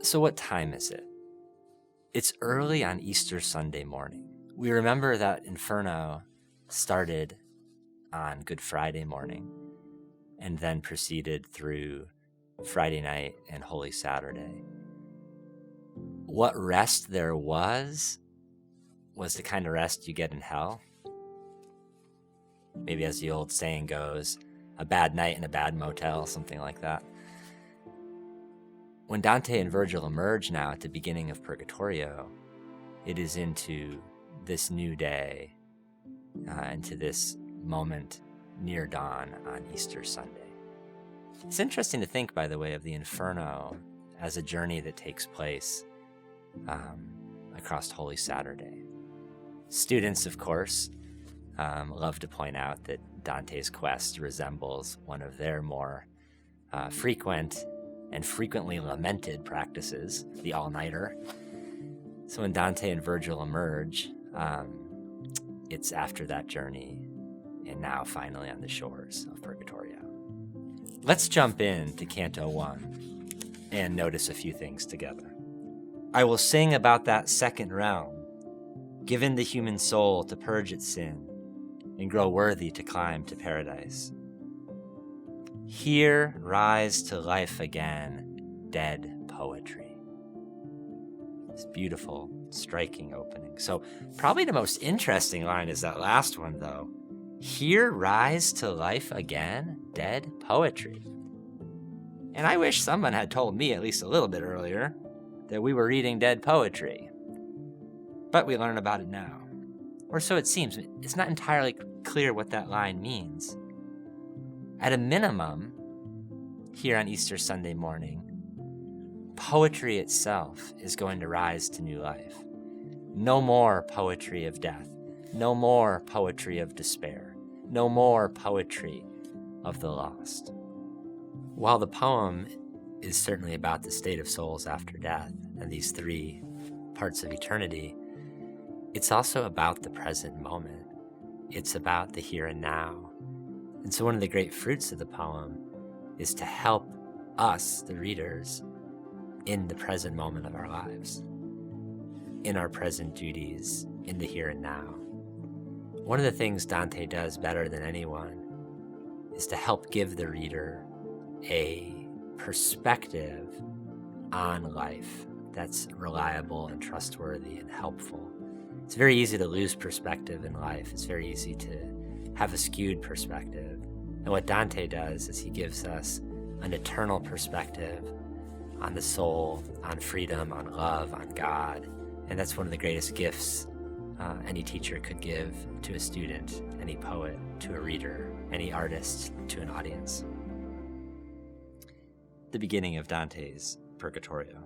So what time is it? It's early on Easter Sunday morning. We remember that Inferno started on Good Friday morning and then proceeded through Friday night and Holy Saturday. What rest there was the kind of rest you get in hell. Maybe, as the old saying goes, a bad night in a bad motel, something like that. When Dante and Virgil emerge now at the beginning of Purgatorio, it is into this new day, into this moment near dawn on Easter Sunday. It's interesting to think, by the way, of the Inferno as a journey that takes place across Holy Saturday. Students, of course, love to point out that Dante's quest resembles one of their more frequent and frequently lamented practices, the all-nighter. So when Dante and Virgil emerge, it's after that journey, and now finally on the shores of Purgatorio. Let's jump into Canto 1 and notice a few things together. I will sing about that second realm, given the human soul to purge its sin and grow worthy to climb to paradise. Here rise to life again, dead poetry. It's beautiful, striking opening. So probably the most interesting line is that last one, though. Here rise to life again, dead poetry. And I wish someone had told me at least a little bit earlier that we were reading dead poetry. But we learn about it now. Or so it seems. It's not entirely clear what that line means. At a minimum, here on Easter Sunday morning, poetry itself is going to rise to new life. No more poetry of death. No more poetry of despair. No more poetry of the lost. While the poem is certainly about the state of souls after death and these three parts of eternity, it's also about the present moment. It's about the here and now. And so one of the great fruits of the poem is to help us, the readers, in the present moment of our lives, in our present duties, in the here and now. One of the things Dante does better than anyone is to help give the reader a perspective on life that's reliable and trustworthy and helpful. It's very easy to lose perspective in life. It's very easy to have a skewed perspective. And what Dante does is he gives us an eternal perspective on the soul, on freedom, on love, on God. And that's one of the greatest gifts any teacher could give to a student, any poet to a reader, any artist to an audience. The beginning of Dante's Purgatorio.